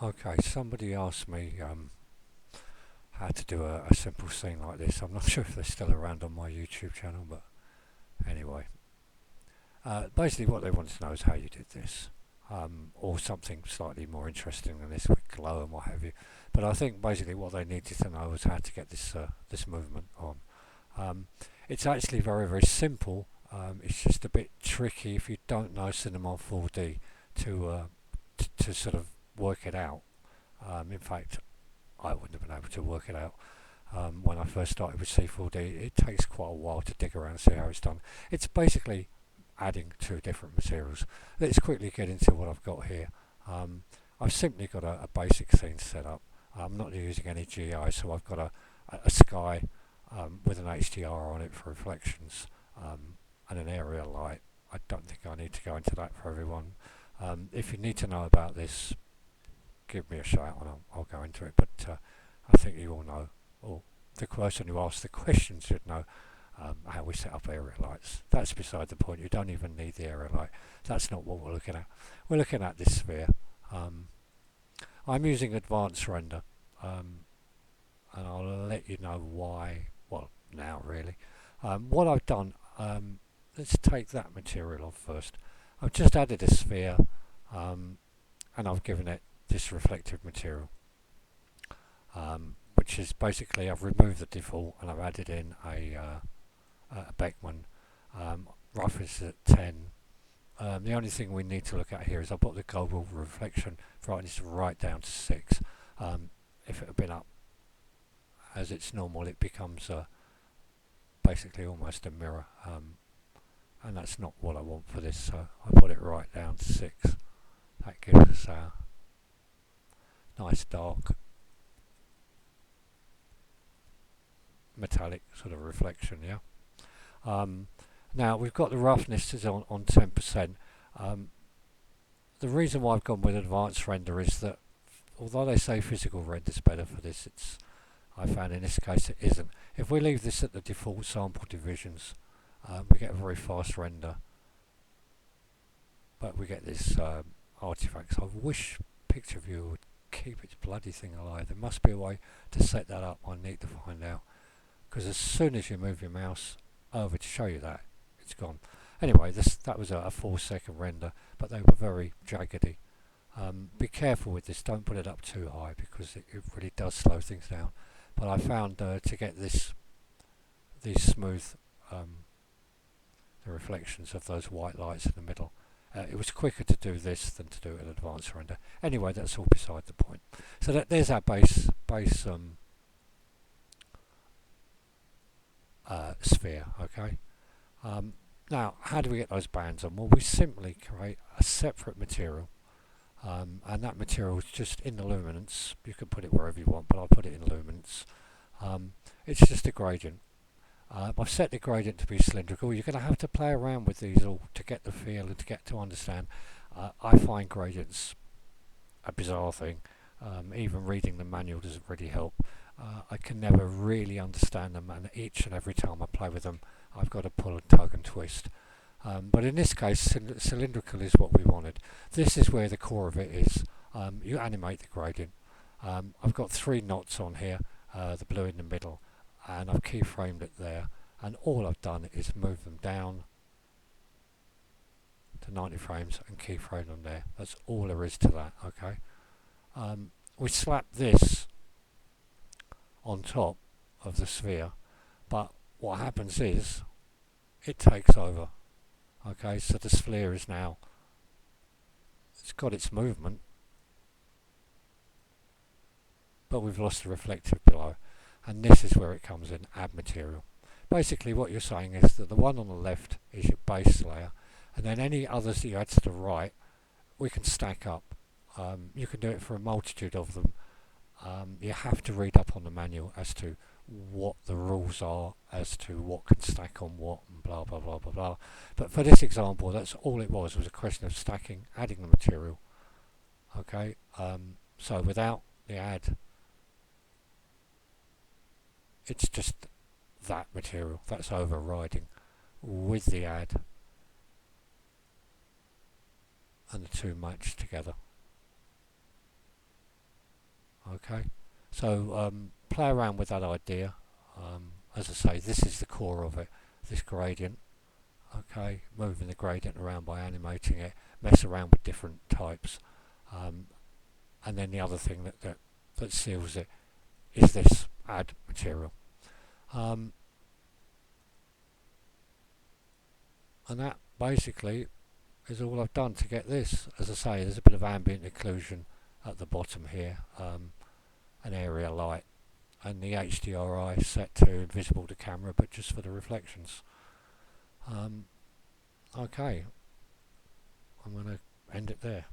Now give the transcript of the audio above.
Okay, somebody asked me how to do a simple scene like this. I'm not sure if they're still around on my YouTube channel, but anyway. Basically what they want to know is how you did this. Or something slightly more interesting than this with glow and what have you. But I think basically what they needed to know was how to get this movement on. Um, it's actually very, very simple. It's just a bit tricky if you don't know Cinema 4D to, to sort of work it out. In fact, I wouldn't have been able to work it out when I first started with C4D. It takes quite a while to dig around and see how it's done. It's basically adding two different materials. Let's quickly get into what I've got here. I've simply got a basic scene set up. I'm not using any GI, so I've got a sky with an HDR on it for reflections and an area light. I don't think I need to go into that for everyone. If you need to know about this, give me a shout and I'll go into it. But I think you all know, or the person who asked the question should know how we set up area lights. That's beside the point. You don't even need the area light. That's not what we're looking at. We're looking at this sphere. I'm using advanced render, and I'll let you know why. Well, now really. What I've done, let's take that material off first. I've just added a sphere, and I've given it this reflective material, which is basically I've removed the default and I've added in a Beckman. Roughness at 10. The only thing we need to look at here is I put the global reflection brightness right down to 6. If it had been up as it's normal, it becomes basically almost a mirror, and that's not what I want for this, so I put it right down to 6. That gives us a nice dark metallic sort of reflection, yeah. Now we've got the roughness is on 10%. The reason why I've gone with advanced render is that although they say physical render is better for this, I found in this case it isn't. If we leave this at the default sample divisions, we get a very fast render, but we get this artifacts. I wish Picture Viewer would keep its bloody thing alive. There must be a way to set that up. I need to find out, because as soon as you move your mouse over to show you that, it's gone. Anyway, that was a 4-second render, but they were very jaggedy. Be careful with this, don't put it up too high because it really does slow things down. But I found to get these smooth the reflections of those white lights in the middle, it was quicker to do this than to do it in advanced render. Anyway, that's all beside the point. So there's our base sphere, okay? Now, how do we get those bands on? Well, we simply create a separate material, and that material is just in the luminance. You can put it wherever you want, but I'll put it in luminance. It's just a gradient. I've set the gradient to be cylindrical. You're going to have to play around with these all to get the feel and to get to understand. I find gradients a bizarre thing. Even reading the manual doesn't really help. I can never really understand them, and each and every time I play with them I've got to pull and tug and twist. But in this case, cylindrical is what we wanted. This is where the core of it is. You animate the gradient. I've got 3 knots on here, the blue in the middle, and I've keyframed it there, and all I've done is move them down to 90 frames and keyframe them there. That's all there is to that, okay? We slap this on top of the sphere, but what happens is it takes over. Okay, so the sphere is now, it's got its movement, but we've lost the reflective below, and this is where it comes in, add material. Basically what you're saying is that the one on the left is your base layer, and then any others that you add to the right we can stack up. You can do it for a multitude of them. You have to read up on the manual as to what the rules are, as to what can stack on what, and blah blah blah blah blah. But for this example, that's all it was a question of stacking, adding the material. Okay, so without the add, it's just that material that's overriding. With the add, and the two match together. Okay, so play around with that idea. As I say, this is the core of it, this gradient. Okay, moving the gradient around by animating it, mess around with different types, and then the other thing that seals it is this add material. And that basically is all I've done to get this. As I say, there's a bit of ambient occlusion at the bottom here, an area light, and the HDRI set to invisible to camera, but just for the reflections. Okay, I'm going to end it there.